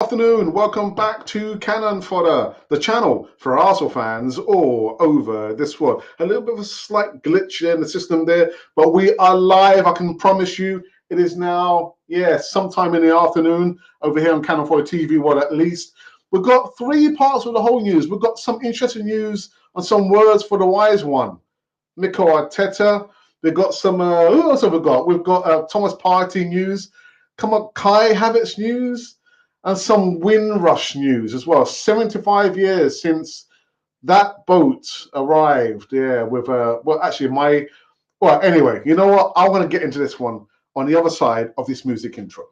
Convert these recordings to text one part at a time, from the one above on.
afternoon. Welcome back to Cannon Fodder, the channel for Arsenal fans all over this world. A little bit of a slight glitch in the system there, but we are live. I can promise you it is now, sometime in the afternoon over here on Cannon Fodder TV World at least. We've got three parts of the whole news. We've got some interesting news and some words for the wise one, Mikel Arteta. We've got some, who else have we got? We've got Thomas Partey news. Come on, Kai Havertz news. And some Windrush news as well. 75 years since that boat arrived. Yeah, with anyway, you know what? I'm going to get into this one on the other side of this music intro.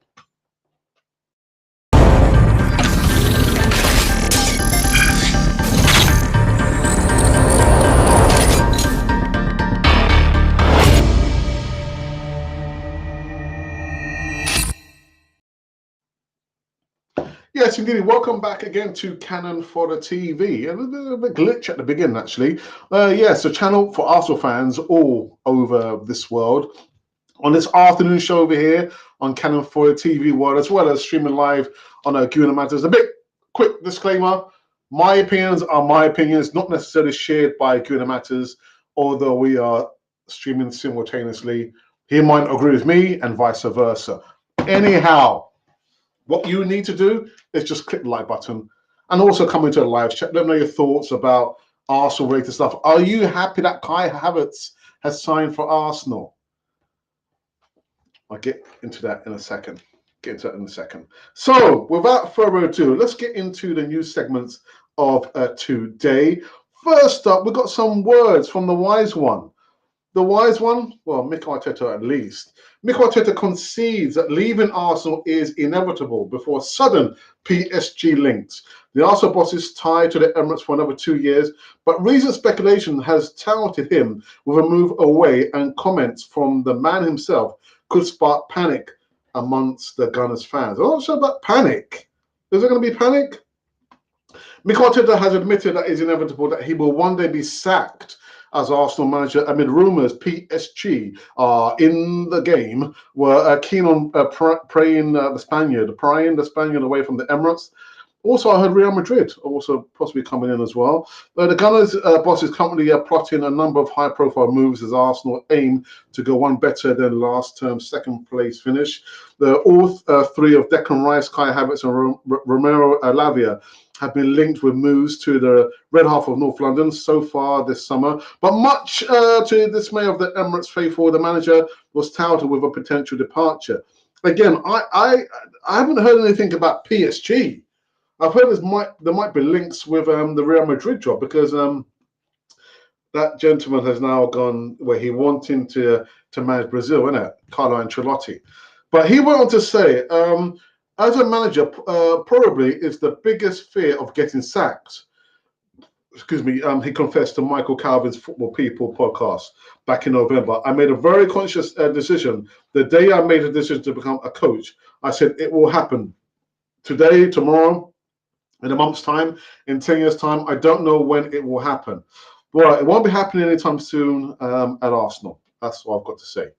Yes, indeed. Welcome back again to Cannon Fodder TV. A little bit glitch at the beginning, actually. Yes, a channel for Arsenal fans all over this world. On this afternoon show over here on Cannon Fodder TV World, as well as streaming live on IMMINENT Matters. A bit quick disclaimer: my opinions are my opinions, not necessarily shared by IMMINENT Matters, although we are streaming simultaneously. He might agree with me, and vice versa. Anyhow, what you need to do is just click the like button and also come into the live chat. Let me know your thoughts about Arsenal related stuff. Are you happy that Kai Havertz has signed for Arsenal? I'll get into that in a second. So, without further ado, let's get into the news segments of today. First up, we've got some words from the wise one. The wise one, well, Mikel Arteta at least. Mikel Arteta concedes that leaving Arsenal is inevitable before sudden PSG links. The Arsenal boss is tied to the Emirates for another 2 years, but recent speculation has touted him with a move away, and comments from the man himself could spark panic amongst the Gunners fans. I'm not sure about panic. Is there going to be panic? Mikel Arteta has admitted that it's inevitable that he will one day be sacked as Arsenal manager amid rumours PSG are in the game, were keen on prying the Spaniard away from the Emirates. Also, I heard Real Madrid also possibly coming in as well. The Gunners' boss is currently plotting a number of high-profile moves as Arsenal aim to go one better than last term's second-place finish. All three of Declan Rice, Kai Havertz and Romero Lavia have been linked with moves to the red half of North London so far this summer. But much to the dismay of the Emirates faithful, the manager was touted with a potential departure. Again, I haven't heard anything about PSG. I've heard there might be links with the Real Madrid job, because that gentleman has now gone where he wanted to manage Brazil, isn't it? Carlo Ancelotti. But he went on to say, as a manager, probably is the biggest fear of getting sacked. Excuse me, he confessed to Michael Calvin's Football People podcast back in November. I made a very conscious decision. The day I made a decision to become a coach, I said it will happen. Today, tomorrow, in a month's time, in 10 years' time, I don't know when it will happen. Well, it won't be happening anytime soon at Arsenal. That's what I've got to say.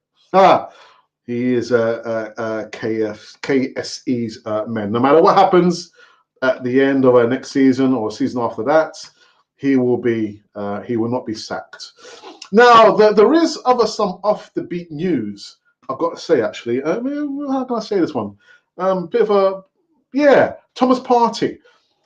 He is KSE's man. No matter what happens at the end of next season or season after that, he will not be sacked. Now, there is some off the beat news, I've got to say, actually. How can I say this one? Thomas Partey.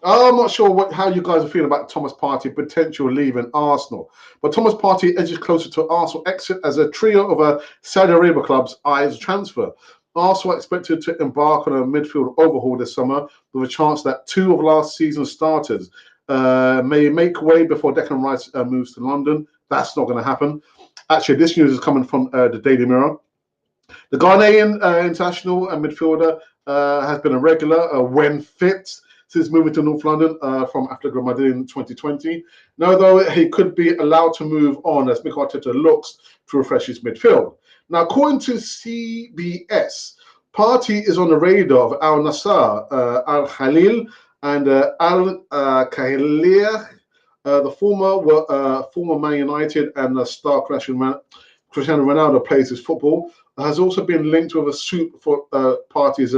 I'm not sure how you guys are feeling about Thomas Partey potential leaving Arsenal. But Thomas Partey edges closer to Arsenal exit as a trio of Saudi Arabia clubs eyes transfer. Arsenal expected to embark on a midfield overhaul this summer, with a chance that two of last season's starters may make way before Declan Rice moves to London. That's not going to happen. Actually, this news is coming from the Daily Mirror. The Ghanaian international and midfielder has been a regular when fit since moving to North London from Atletico Madrid in 2020. Now, though, he could be allowed to move on as Mikel Arteta looks to refresh his midfield. Now, according to CBS, Partey is on the radar of Al Nassr, Al Khalil, and Al Khalilah. The former Man United and star Cristiano Ronaldo plays his football. Has also been linked with a suit for Partey's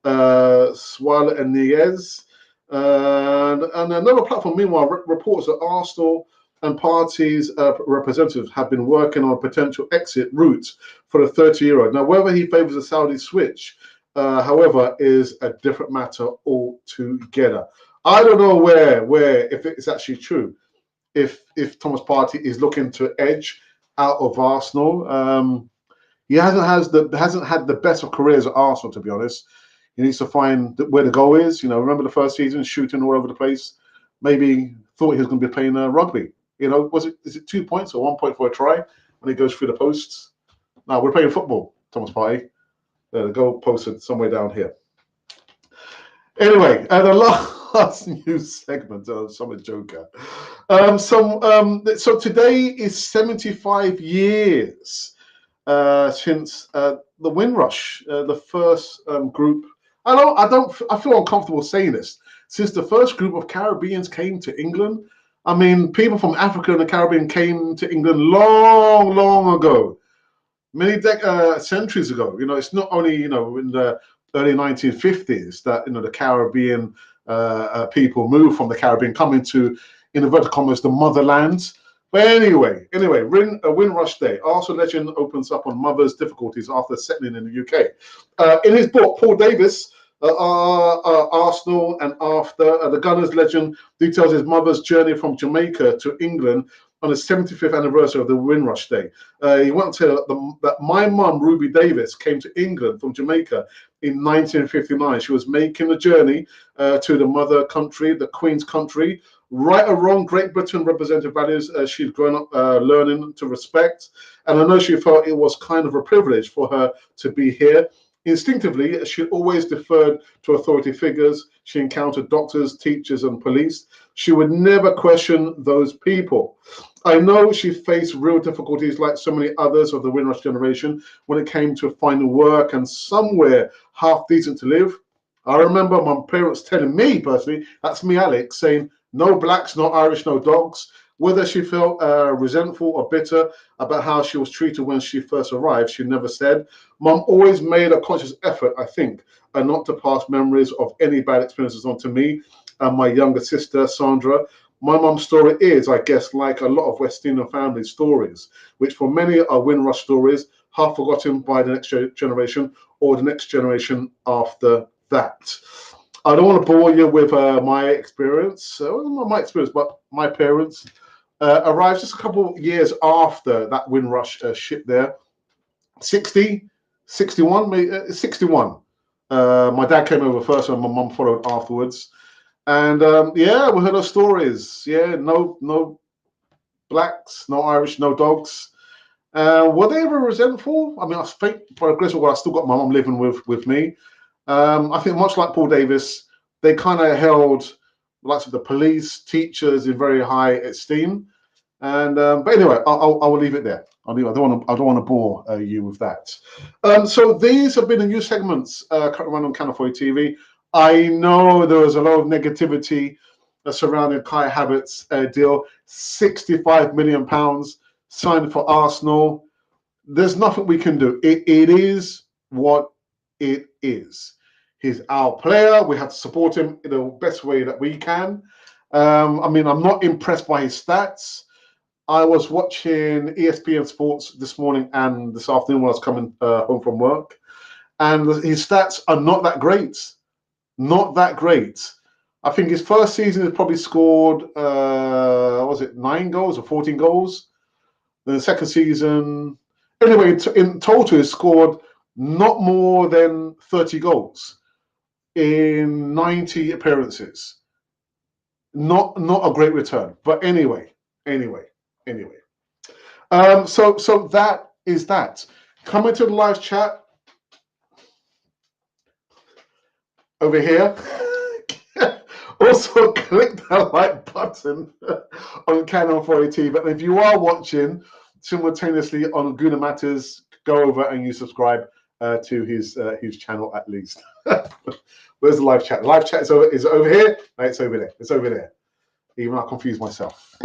Suarez and Niez. And another platform, meanwhile, reports that Arsenal and Partey's representatives have been working on a potential exit route for the 30-year-old. Now, whether he favours a Saudi switch, however, is a different matter altogether. I don't know where if it's actually true, if Thomas Partey is looking to edge out of Arsenal. He hasn't had the best of careers at Arsenal, to be honest. He needs to find where the goal is. You know, remember the first season, shooting all over the place. Maybe thought he was going to be playing rugby. You know, is it 2 points or 1 point for a try when he goes through the posts? No, we're playing football, Thomas Partey. The goal posted somewhere down here. Anyway, the last news segment of Summer Joker. So today is 75 years since the Windrush, the first group. I feel uncomfortable saying this. Since the first group of Caribbeans came to England, I mean, people from Africa and the Caribbean came to England long, long ago, many centuries ago. You know, it's not only in the early 1950s that the Caribbean people moved from the Caribbean, coming to, in inverted commas, the motherland. But anyway, Windrush Day. Arsenal legend opens up on mother's difficulties after settling in the UK. In his book, Paul Davis, Arsenal and After, the Gunners legend details his mother's journey from Jamaica to England on the 75th anniversary of the Windrush Day. He went to that my mum, Ruby Davis, came to England from Jamaica in 1959. She was making the journey to the mother country, the Queen's country. Right or wrong, Great Britain represented values she'd grown up learning to respect. And I know she felt it was kind of a privilege for her to be here. Instinctively, she always deferred to authority figures. She encountered doctors, teachers, and police. She would never question those people. I know she faced real difficulties like so many others of the Windrush generation when it came to finding work and somewhere half decent to live. I remember my parents telling me personally, that's me, Alex, saying, no blacks, no Irish, no dogs. Whether she felt resentful or bitter about how she was treated when she first arrived, she never said. Mum always made a conscious effort, I think, not to pass memories of any bad experiences on to me and my younger sister, Sandra. My mum's story is, I guess, like a lot of West Indian family stories, which for many are Windrush stories, half forgotten by the next generation or the next generation after that. I don't want to bore you with my experience. Not my experience, but my parents arrived just a couple of years after that Windrush ship there. 61. My dad came over first and my mum followed afterwards. And yeah, we heard those stories. Yeah, no blacks, no Irish, no dogs. Were they ever resentful? I mean, I think, by the grace of God, I still got my mum living with me. I think much like Paul Davis, they kind of held lots of the police, teachers in very high esteem. And but anyway, I will leave it there. I don't want to bore you with that. So these have been the news segments currently run on Channel 4 TV. I know there was a lot of negativity surrounding Kai Havertz deal. £65 million signed for Arsenal. There's nothing we can do. It is what it is. He's our player. We have to support him in the best way that we can. I mean, I'm not impressed by his stats. I was watching ESPN Sports this morning and this afternoon when I was coming home from work, and his stats are not that great. Not that great. I think his first season has probably scored, was it 9 goals or 14 goals? Then the second season, anyway, in total, he scored not more than 30 goals in 90 appearances. Not a great return, but anyway. So that is that. Coming to the live chat over here. Also, click that like button on Channel 4 TV. And if you are watching simultaneously on Guna Matters, go over and you subscribe to his channel at least. Where's the live chat? The live chat is over here. No, it's over there. It's over there. Even I confuse myself.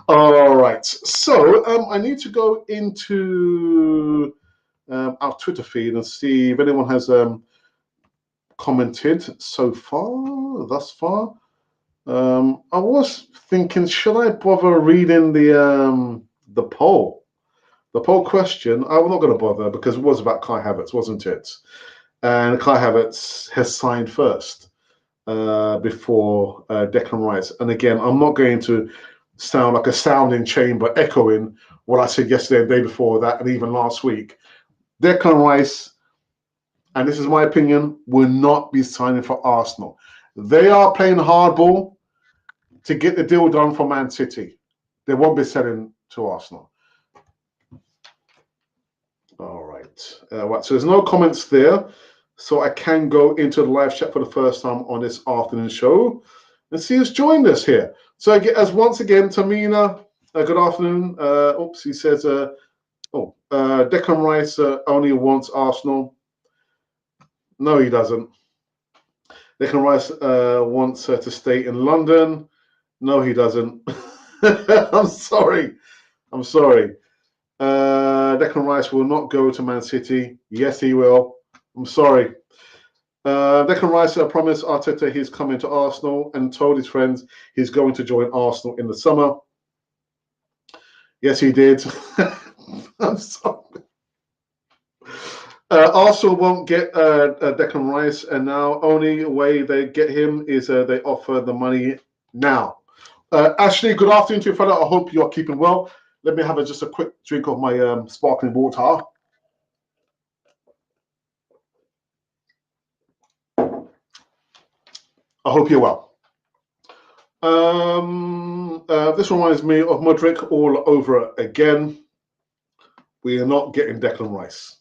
All right. So I need to go into our Twitter feed and see if anyone has commented so far, thus far. I was thinking, should I bother reading the poll? The poll question, I'm not going to bother because it was about Kai Havertz, wasn't it? And Kai Havertz has signed first before Declan Rice. And again, I'm not going to sound like a sounding chamber echoing what I said yesterday and the day before that and even last week. Declan Rice, and this is my opinion, will not be signing for Arsenal. They are playing hardball to get the deal done for Man City. They won't be selling to Arsenal. All right. Right. So there's no comments there. So I can go into the live chat for the first time on this afternoon show and see who's joined us here. So as once again, Tamina, good afternoon. Oops, he says, Declan Rice only wants Arsenal. No, he doesn't. Declan Rice wants to stay in London. No, he doesn't. I'm sorry. Declan Rice will not go to Man City. Yes, he will. I'm sorry. Declan Rice promised Arteta he's coming to Arsenal and told his friends he's going to join Arsenal in the summer. Yes, he did. I'm sorry. Arsenal won't get Declan Rice, and now only way they get him is they offer the money now. Ashley, good afternoon to you, fella. I hope you're keeping well. Let me have just a quick drink of my sparkling water. I hope you're well. This reminds me of Modric all over again. We are not getting Declan Rice.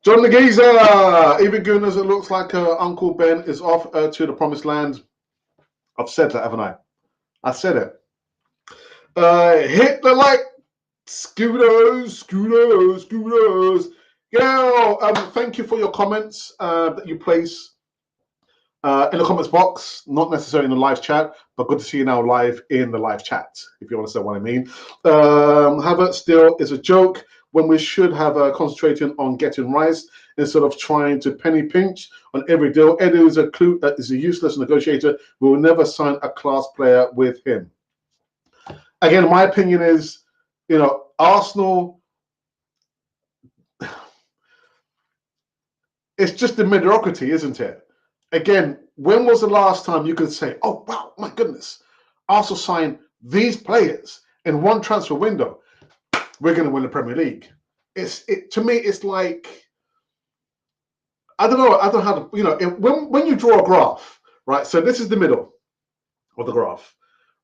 John the Geezer, even good as it looks like Uncle Ben is off to the promised land. I've said that, haven't I? I said it. Hit the like, scooters. Yeah, thank you for your comments that you place in the comments box, not necessarily in the live chat, but good to see you now live in the live chat, if you understand what I mean. Havertz still is a joke when we should have concentrating on getting Rice instead of trying to penny pinch on every deal. Edu is a useless negotiator. We will never sign a class player with him. Again, my opinion is, Arsenal, it's just the mediocrity, isn't it? Again, when was the last time you could say, oh, wow, my goodness, Arsenal signed these players in one transfer window, we're going to win the Premier League? To me, it's like, I don't know how to, when you draw a graph, right? So this is the middle of the graph,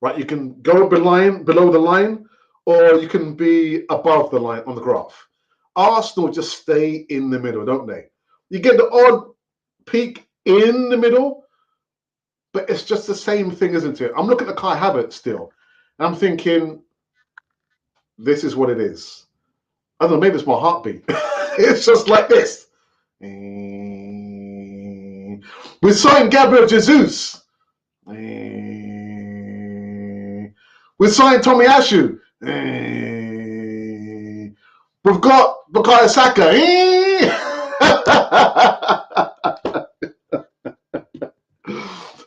right? You can go below the line, or you can be above the line on the graph. Arsenal just stay in the middle, don't they? You get the odd peak in the middle, but it's just the same thing, isn't it? I'm looking at Kai Havertz still, and I'm thinking, this is what it is. I don't know, maybe it's my heartbeat. It's just like this. We signed Gabriel Jesus. We signed Tommy Ashu. We've got Bukayo Saka.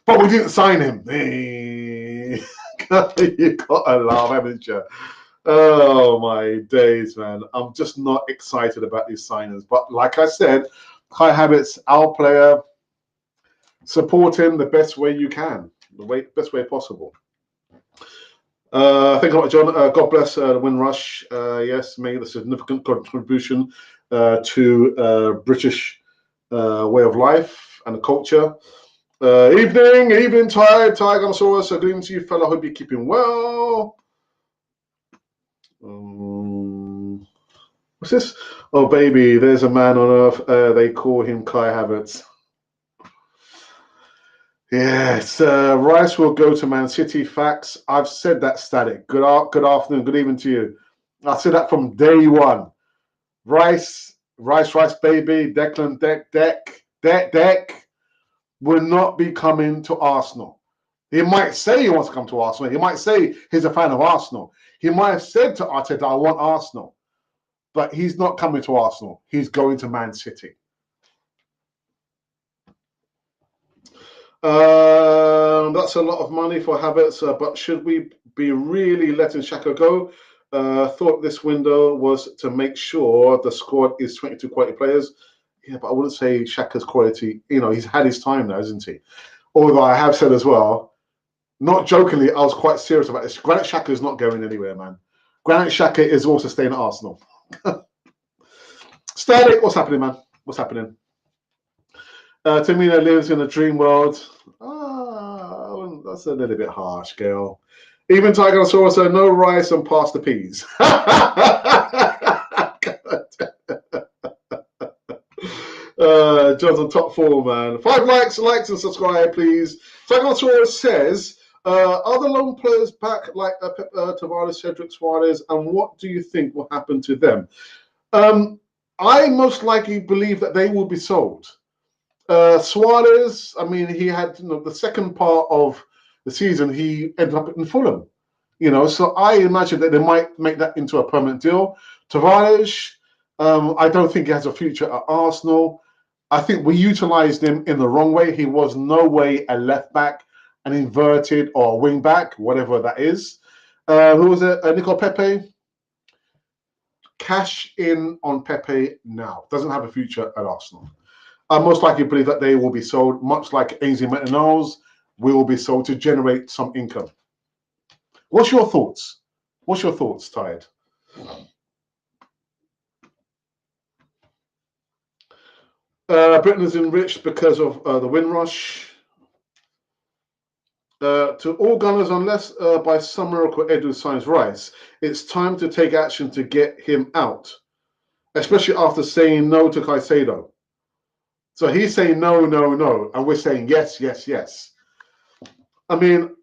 But we didn't sign him. You gotta laugh, haven't you? Oh my days, man. I'm just not excited about these signings. But like I said, Kai Havertz, our player, support him the best way you can, best way possible. Thank you, John. God bless the Windrush. Yes, made a significant contribution to British way of life and the culture. Evening, Ty Gonzalez. Good evening to you, fella. Hope you're keeping well. What's this? Oh, baby, there's a man on earth. They call him Kai Havertz. Yes, Rice will go to Man City. Facts. I've said that, Static. Good afternoon, good evening to you. I said that from day one. Rice, baby. Declan, Deck will not be coming to Arsenal. He might say he wants to come to Arsenal. He might say he's a fan of Arsenal. He might have said to Arteta, I want Arsenal. But he's not coming to Arsenal. He's going to Man City. That's a lot of money for Havertz, but should we be really letting Xhaka go? Thought this window was to make sure the squad is 22 quality players. Yeah, but I wouldn't say Xhaka's quality. You know, he's had his time now, isn't he? Although I have said as well, not jokingly, I was quite serious about this. Granit Xhaka is not going anywhere, man. Granit Xhaka is also staying at Arsenal. Static, what's happening, man? What's happening? Tamina lives in a dream world. Oh, that's a little bit harsh, girl. Even Tyrannosaurus, so no rice and pasta peas. John's on top 4, man. 5 likes and subscribe, please. Tyrannosaurus says, are the lone players back like Tavares, Cedric, Suarez, and what do you think will happen to them? I most likely believe that they will be sold. Suarez, I mean, he had the second part of the season, he ended up in Fulham. So I imagine that they might make that into a permanent deal. Tavares, I don't think he has a future at Arsenal. I think we utilised him in the wrong way. He was no way a left back, an inverted or a wing back, whatever that is. Who was it? Nico Pepe. Cash in on Pepe now. Doesn't have a future at Arsenal. I most likely believe that they will be sold, much like Ainsley Maitland-Niles will be sold to generate some income. What's your thoughts? What's your thoughts, Tired? Britain is enriched because of the Windrush. To all Gunners, unless by some miracle Edu signs Rice, it's time to take action to get him out, especially after saying no to Caicedo. So he's saying no, no, no, and we're saying yes, yes, yes. I mean,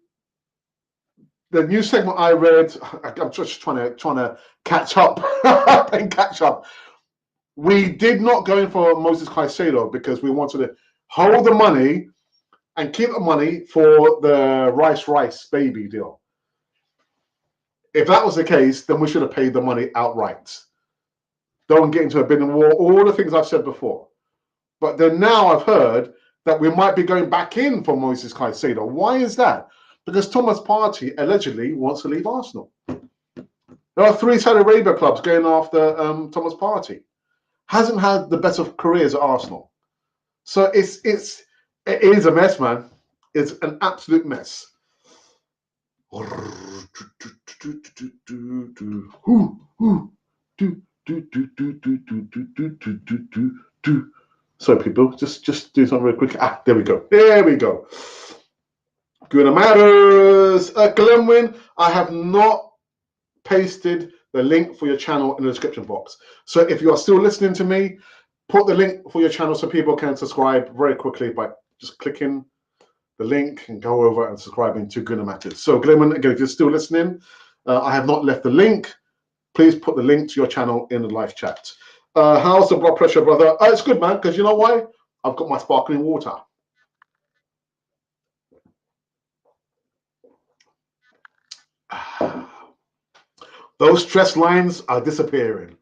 the new segment I read, I'm just trying to catch up and catch up. We did not go in for Moses Caicedo because we wanted to hold the money and keep the money for the Rice baby deal. If that was the case, then we should have paid the money outright. Don't get into a bidding war, all the things I've said before. But then now I've heard that we might be going back in for Moses Caicedo. Why is that? Because Thomas Partey allegedly wants to leave Arsenal. There are 3 Saudi Arabia clubs going after Thomas Partey. Hasn't had the best of careers at Arsenal. So it is a mess, man. It's an absolute mess. So people, just do something real quick. There we go. There we go. Good matters. Glenwyn, I have not pasted the link for your channel in the description box. So if you are still listening to me, put the link for your channel so people can subscribe very quickly by just clicking the link and go over and subscribing to Good Matters. So Glenwyn, again, if you're still listening, I have not left the link. Please put the link to your channel in the live chat. How's the blood pressure, brother? It's good, man, because you know why? I've got my sparkling water. Those stress lines are disappearing.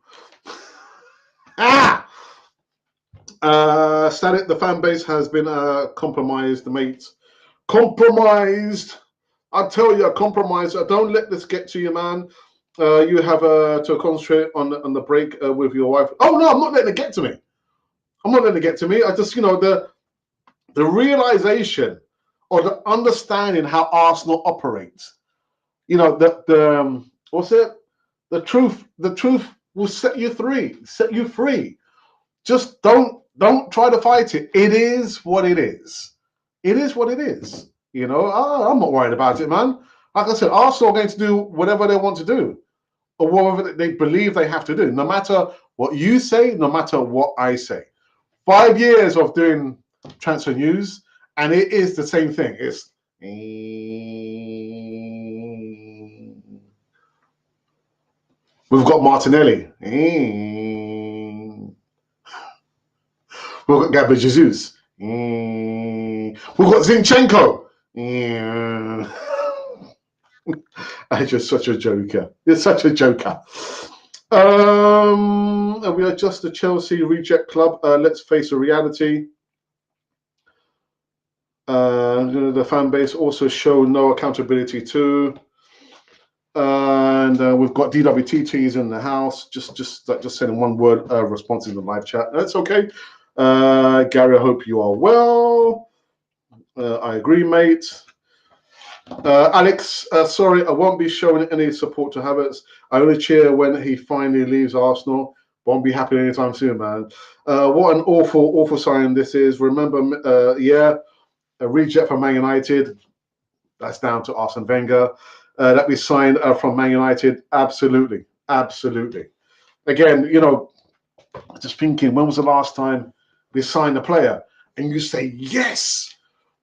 Static, the fan base has been compromised, mate. Compromised. I tell you, compromised. Don't let this get to you, man. You have to concentrate on the break with your wife. Oh, no, I'm not letting it get to me. I'm not letting it get to me. I just, the realization or the understanding how Arsenal operates. What's it? The truth will set you free. Just don't try to fight it. It is what it is. It is what it is. I'm not worried about it, man. Like I said, Arsenal are going to do whatever they want to do or whatever they believe they have to do, no matter what you say, no matter what I say. 5 years of doing transfer news, and it is the same thing. It's we've got Martinelli. We've got Gabriel Jesus. We've got Zinchenko. I'm just such a joker. You're such a joker. We are just a Chelsea reject club. Let's face a reality. The fan base also show no accountability too. And we've got DWTTs in the house. Just sending one word response in the live chat. That's okay. Gary, I hope you are well. I agree, mate. Alex, sorry, I won't be showing any support to Havertz. I only cheer when he finally leaves Arsenal. Won't be happy anytime soon, man. What an awful sign this is. Remember, a reject from Man United. That's down to Arsene Wenger. That we signed from Man United. Absolutely. Again, just thinking, when was the last time we signed a player? And you say, yes,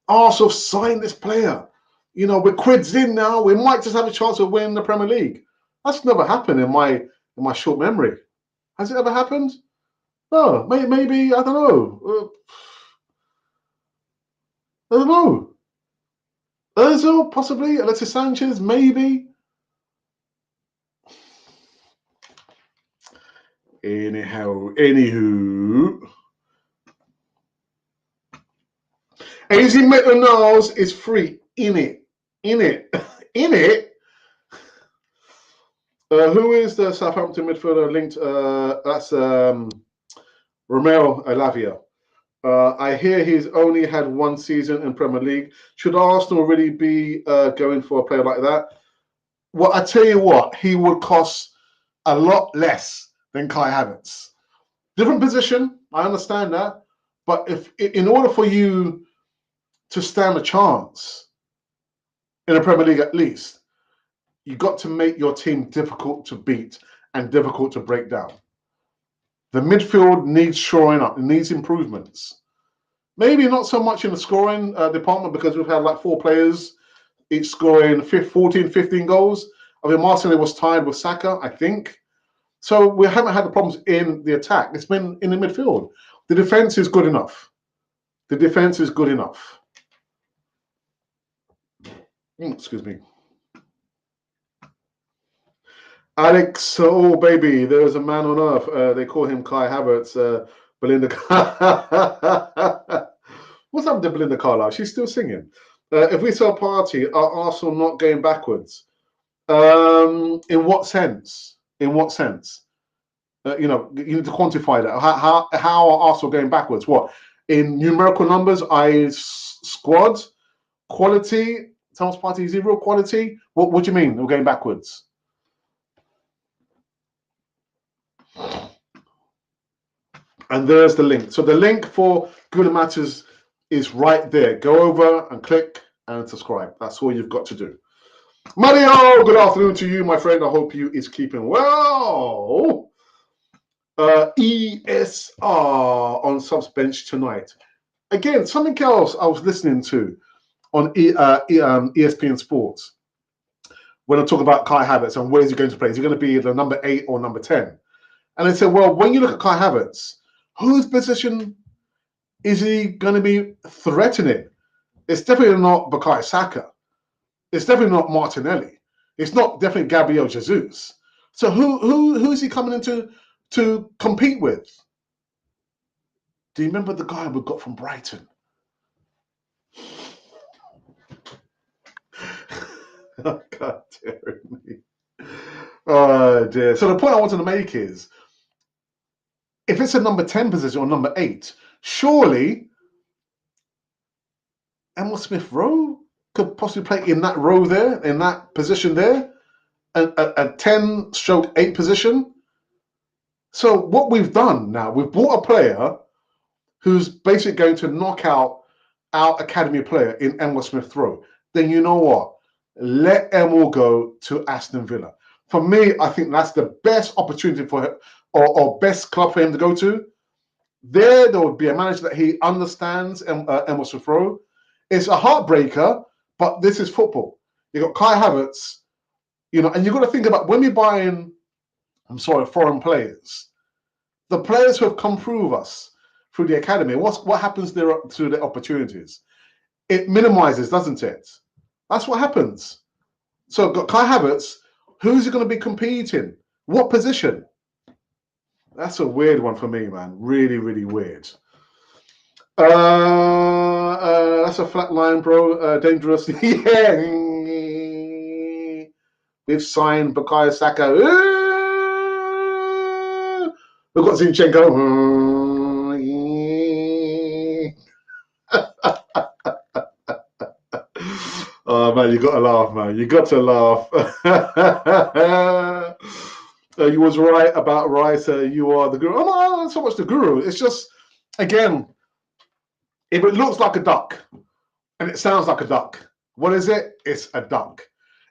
Arsenal signed this player. We're quids in now. We might just have a chance of winning the Premier League. That's never happened in my short memory. Has it ever happened? No. Maybe I don't know. I don't know. Ozil, possibly. Alexis Sanchez, maybe. Anywho. AZ Metal is free. In it. Who is the Southampton midfielder linked? That's Romeo Lavia. I hear he's only had one season in Premier League. Should Arsenal really be going for a player like that? Well, I tell you what, he would cost a lot less than Kai Havertz. Different position, I understand that. But in order for you to stand a chance in a Premier League at least, you got to make your team difficult to beat and difficult to break down. The midfield needs shoring up. It needs improvements. Maybe not so much in the scoring department because we've had like 4 players each scoring 14, 15 goals. I mean, Martinelli was tied with Saka, I think. So we haven't had the problems in the attack. It's been in the midfield. The defense is good enough. Excuse me. Alex, oh baby, there is a man on earth. They call him Kai Havertz. Belinda. What's happened to Belinda Carlisle? She's still singing. If we sell Partey, are Arsenal not going backwards? In what sense? You need to quantify that. How are Arsenal going backwards? What? In numerical numbers, squad, quality, Thomas Partey 0 quality? What do you mean we're going backwards? And there's the link. So the link for Google Matters is right there. Go over and click and subscribe. That's all you've got to do. Mario, good afternoon to you, my friend. I hope you is keeping well. ESR on subs bench tonight. Again, something else I was listening to on ESPN Sports when I talk about Kai Havertz and where is he going to play. Is he going to be the number 8 or number 10? And they said, well, when you look at Kai Havertz, whose position is he going to be threatening? It's definitely not Bukayo Saka. It's definitely not Martinelli. It's not definitely Gabriel Jesus. So who is he coming into to compete with? Do you remember the guy we got from Brighton? Oh, God damn me. Oh dear. So the point I wanted to make is, if it's a number 10 position or number 8, surely Emil Smith Rowe could possibly play in that row there, in that position there, a 10/8 position. So what we've done now, we've bought a player who's basically going to knock out our academy player in Emil Smith Rowe. Then you know what? Let Emil go to Aston Villa. For me, I think that's the best opportunity for him, or best club for him to go to. There would be a manager that he understands, Emil Smith Rowe. It's a heartbreaker, but this is football. You've got Kai Havertz, and you've got to think about when we're buying, foreign players, the players who have come through us through the academy, what happens there to the opportunities? It minimizes, doesn't it? That's what happens. So got Kai Havertz, who's he going to be competing? What position? That's a weird one for me, man. Really, really weird. That's a flat line, bro. Dangerous. Yeah. We've signed Bukayo Saka. We've got Zinchenko. Oh man, you got to laugh, man. You got to laugh. You was right about Rice. You are the guru. Oh, no, not so much the guru. It's just, again, if it looks like a duck and it sounds like a duck, what is it? It's a duck.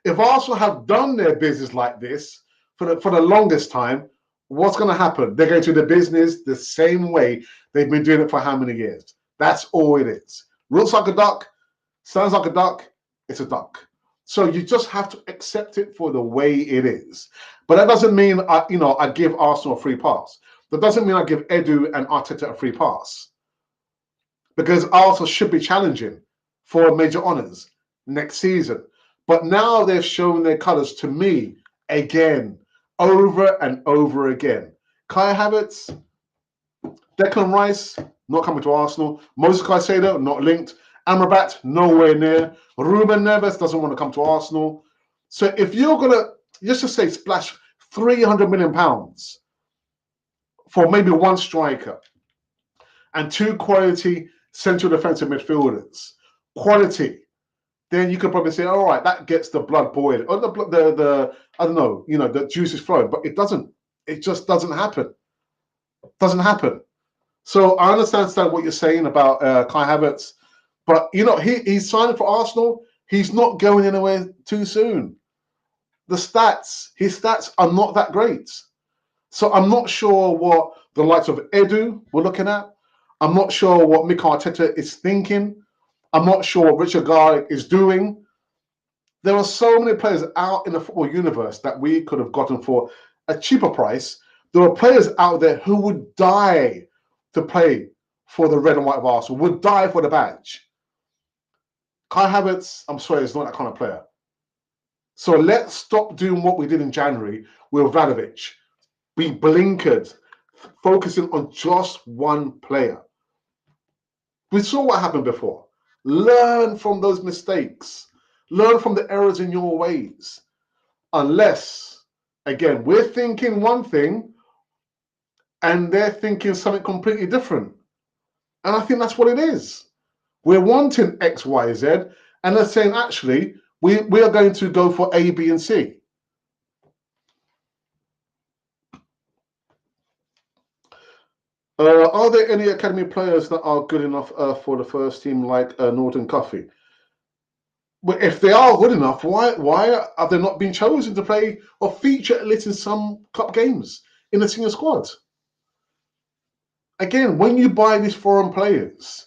If Arsenal have done their business like this for the longest time, what's going to happen? They're going to do the business the same way they've been doing it for how many years? That's all it is. Looks like a duck, sounds like a duck, it's a duck. So you just have to accept it for the way it is. But that doesn't mean I give Arsenal a free pass. That doesn't mean I give Edu and Arteta a free pass. Because Arsenal should be challenging for major honours next season. But now they've shown their colours to me again, over and over again. Kai Havertz, Declan Rice, not coming to Arsenal. Moses Caicedo, not linked. Amrabat, nowhere near. Ruben Neves doesn't want to come to Arsenal. So if you're going to, just to say, splash £300 million for maybe one striker and two quality central defensive midfielders, quality, then you could probably say, all right, that gets the blood boiling, or the I don't know, the juice is flowing, but it doesn't. It just doesn't happen. Doesn't happen. So I understand what you're saying about Kai Havertz, but he's signing for Arsenal. He's not going anywhere too soon. His stats are not that great. So I'm not sure what the likes of Edu we're looking at. I'm not sure what Mikel Arteta is thinking. I'm not sure what Richard Garlick is doing. There are so many players out in the football universe that we could have gotten for a cheaper price. There are players out there who would die to play for the red and white of Arsenal, would die for the badge. Kai Havertz, I'm sorry, is not that kind of player. So let's stop doing what we did in January with Vlahovic. Be blinkered, focusing on just one player. We saw what happened before. Learn from those mistakes. Learn from the errors in your ways. Unless, again, we're thinking one thing and they're thinking something completely different. And I think that's what it is. We're wanting X, Y, Z, and they're saying, actually, we are going to go for A, B, and C. Are there any academy players that are good enough for the first team, like Norton Coffey? But if they are good enough, why have they not been chosen to play or feature at least in some cup games in the senior squad? Again, when you buy these foreign players,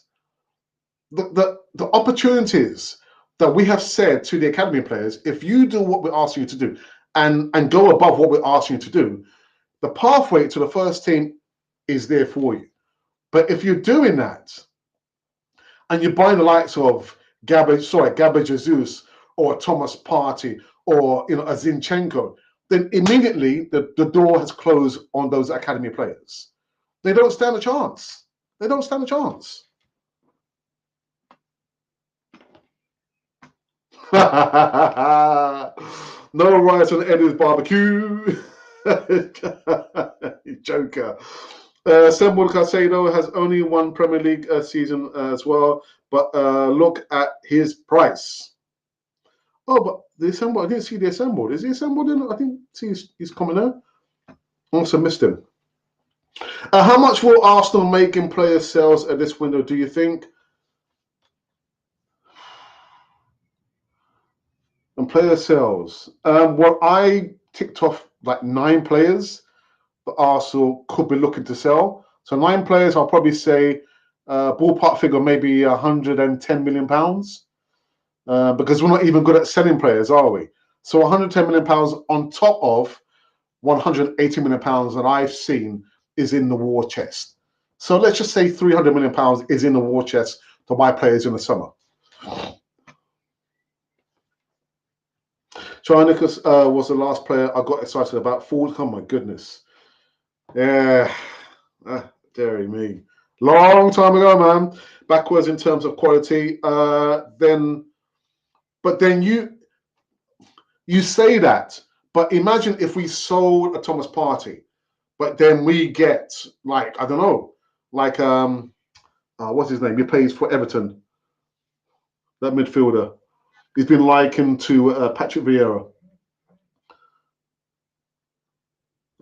the opportunities that we have said to the academy players, if you do what we're asking you to do and go above what we're asking you to do, the pathway to the first team is there for you. But if you're doing that and you buy the likes of Gabriel Jesus or Thomas Partey or a Zinchenko, then immediately the door has closed on those academy players. They don't stand a chance. They don't stand a chance. No rice on Eddie's barbecue. Joker. Samuel Caicedo has only one Premier League season as well, but look at his price. Oh, but the assemble, I didn't see the assembled. Is he assembled in? I think he's coming out. Also missed him. How much will Arsenal make in player sales at this window, do you think? And player sales. Well, I ticked off like 9 players that Arsenal could be looking to sell. So 9 players, I'll probably say ballpark figure maybe £110 million. Because we're not even good at selling players, are we? So £110 million on top of £180 million that I've seen is in the war chest. So let's just say £300 million is in the war chest to buy players in the summer. Charnicus was the last player I got excited about. Ford, oh my goodness. Yeah, dearie me. Long time ago, man. Backwards in terms of quality. Then you say that, but imagine if we sold a Thomas Partey, but then we get like, I don't know, like what's his name? He plays for Everton. That midfielder. He's been likened to Patrick Vieira.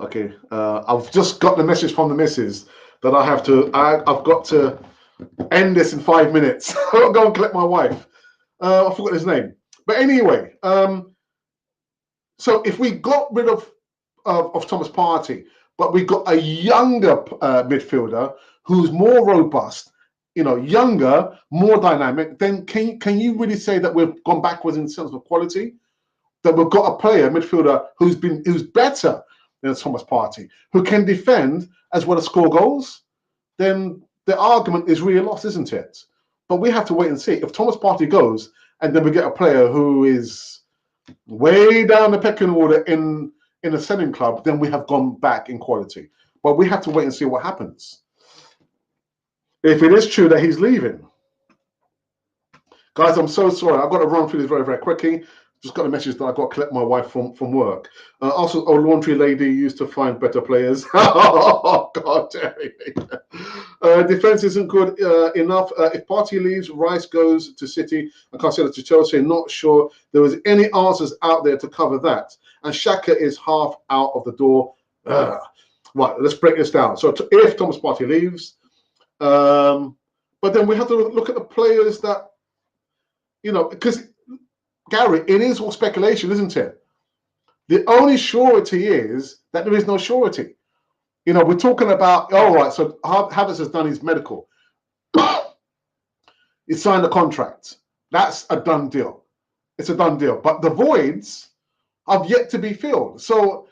Okay, I've just got the message from the missus that I've got to end this in 5 minutes. I'll go and collect my wife. I forgot his name. But anyway, so if we got rid of Thomas Partey, but we got a younger midfielder who's more robust, younger, more dynamic, then can you really say that we've gone backwards in terms of quality? That we've got a player, midfielder, who's better than Thomas Partey, who can defend as well as score goals? Then the argument is really lost, isn't it? But we have to wait and see. If Thomas Partey goes, and then we get a player who is way down the pecking order in a selling club, then we have gone back in quality. But we have to wait and see what happens. If it is true that he's leaving. Guys, I'm so sorry. I've got to run through this very, very quickly. Just got a message that I've got to collect my wife from work. Also, a laundry lady used to find better players. Oh, God, Terry. Defense isn't good enough. If Partey leaves, Rice goes to City and Caicedo to Chelsea. Not sure there was any answers out there to cover that. And Xhaka is half out of the door. Right, let's break this down. So if Thomas Partey leaves, but then we have to look at the players that, because Gary, it is all speculation, isn't it? The only surety is that there is no surety. We're talking about, right, so Havertz has done his medical. He signed a contract. That's a done deal. It's a done deal. But the voids have yet to be filled. So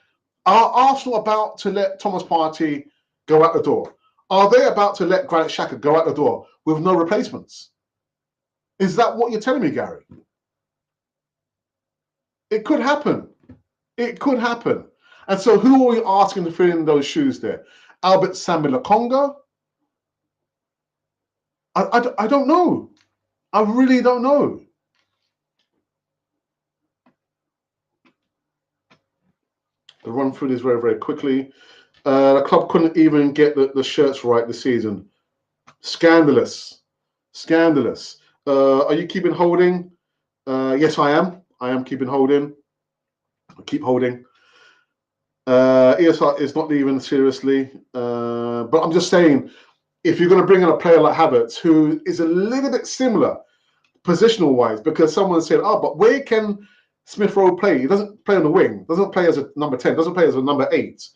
are Arsenal about to let Thomas Partey go out the door? Are they about to let Granit Xhaka go out the door with no replacements? Is that what you're telling me, Gary? It could happen. It could happen. And so who are we asking to fill in those shoes there? Albert Samuel Lokonga? I don't know. I really don't know. I'll run through this very, very quickly. The club couldn't even get the shirts right this season. Scandalous. Scandalous. Are you keeping holding? Yes, I am. I am keeping holding. I keep holding. ESR is not leaving seriously. But I'm just saying, if you're going to bring in a player like Havertz, who is a little bit similar positional-wise, because someone said, but where can Smith Rowe play? He doesn't play on the wing, doesn't play as a number 10, doesn't play as a number 8.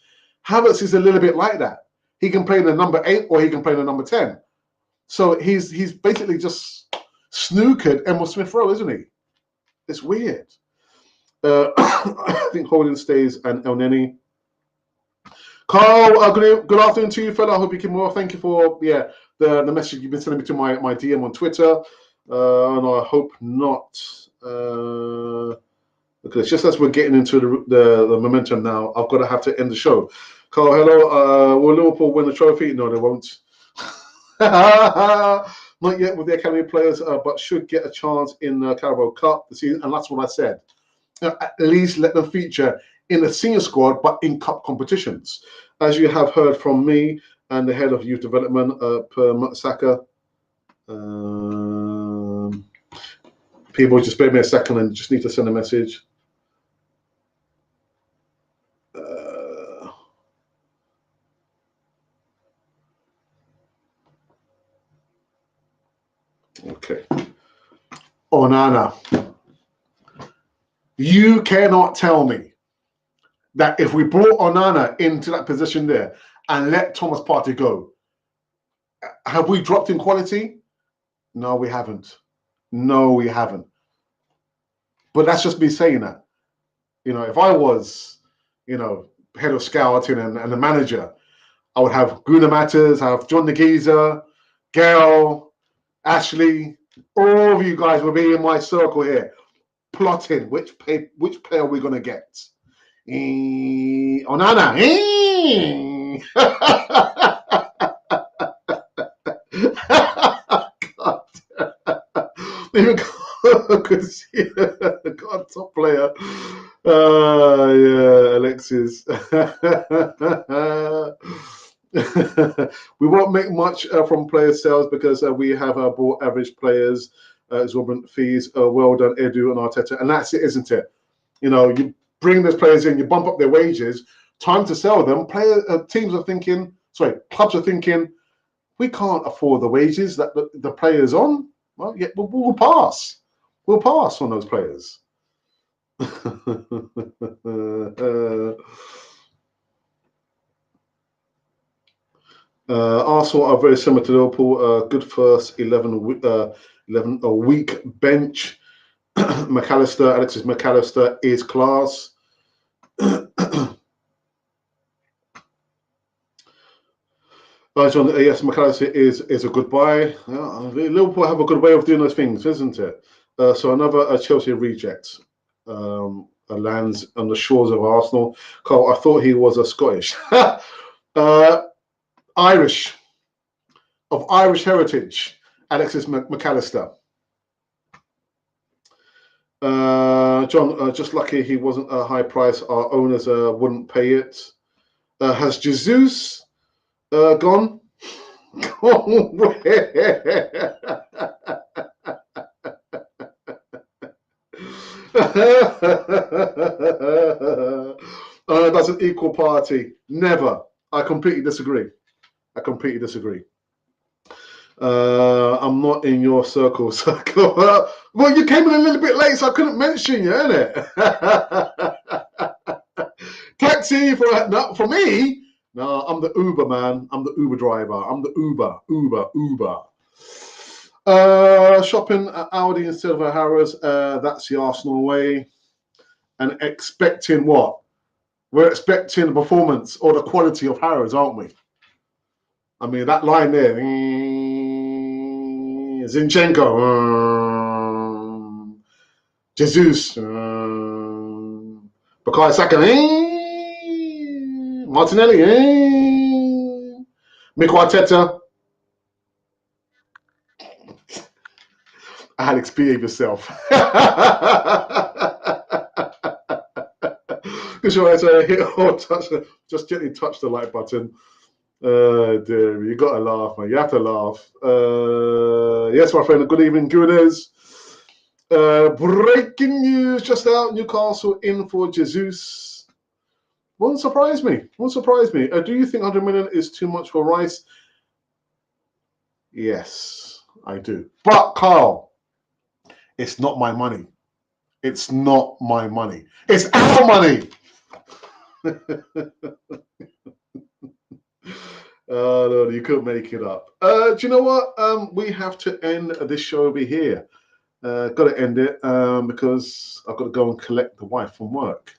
Havertz is a little bit like that. He can play in the number 8 or he can play in the number 10. So he's basically just snookered Emil Smith Rowe, isn't he? It's weird. I think Holding stays and El Neni. Carl, good afternoon to you, fella. I hope you can well. Thank you for the message you've been sending me to my DM on Twitter. And I hope not. Because just as we're getting into the momentum now, I've got to have to end the show. Carl, hello. Will Liverpool win the trophy? No, they won't. Not yet with the academy players, but should get a chance in the Carabao Cup this season. And that's what I said. At least let them feature in the senior squad, but in cup competitions. As you have heard from me and the head of youth development, Per Saka. People just bear me a second and just need to send a message. Okay. Onana. You cannot tell me that if we brought Onana into that position there and let Thomas Partey go, have we dropped in quality? No, we haven't. No, we haven't. But that's just me saying that. If I was, head of scouting and the manager, I would have Guna Matters, I have John Nagisa, Gail, Ashley, all of you guys will be in my circle here, plotting which player are we going to get. Onana. Good to see you. God, top player. Yeah, Alexis. We won't make much from player sales because we have bought average players, exorbitant fees. Well done, Edu and Arteta. And that's it, isn't it? You know, you bring those players in, you bump up their wages, time to sell them. Teams are thinking, sorry, clubs are thinking, we can't afford the wages that the players on. Well, yeah, we'll pass. We'll pass on those players. Arsenal are very similar to Liverpool. Good first 11 a week bench. Alexis McAllister is class. John, yes, McAllister is a good buy. Liverpool have a good way of doing those things, isn't it? So another Chelsea reject lands on the shores of Arsenal. Carl, I thought he was a Scottish. Irish, of Irish heritage, Alexis McAllister. John, just lucky he wasn't a high price. Our owners wouldn't pay it. Has Jesus gone? Doesn't equal Partey. Never. I completely disagree. I'm not in your circle. Well, you came in a little bit late, so I couldn't mention you, innit? Taxi for me? No, I'm the Uber man. I'm the Uber driver. I'm the Uber. Shopping at Aldi instead of a Harrods. That's the Arsenal way. And expecting what? We're expecting the performance or the quality of Harrods, aren't we? I mean, that line there. Zinchenko. Jesus. Bukayo Saka. Martinelli. Mikel Arteta. Alex, behave yourself. Just gently touch the like button. Dear, you gotta laugh, man. You have to laugh. Yes, my friend. Good evening, Gooners. Breaking news just out: Newcastle in for Jesus. Won't surprise me. Do you think 100 million is too much for Rice? Yes, I do. But Carl, it's not my money. It's not my money. It's our money. No, you couldn't make it up. Do you know what? We have to end this show over here. Got to end it because I've got to go and collect the wife from work.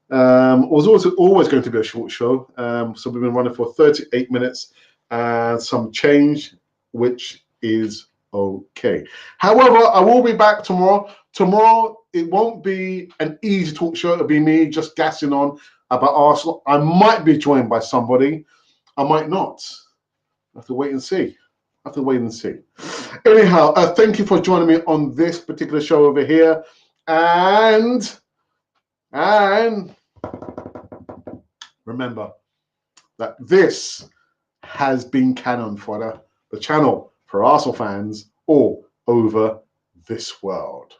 It was also always going to be a short show. So we've been running for 38 minutes and some change, which is okay. However, I will be back tomorrow. Tomorrow, it won't be an easy talk show. It'll be me just gassing on about Arsenal. I might be joined by somebody. I might not. I have to wait and see. Anyhow, thank you for joining me on this particular show over here. And remember that this has been Cannon Fodder, the channel for Arsenal fans all over this world.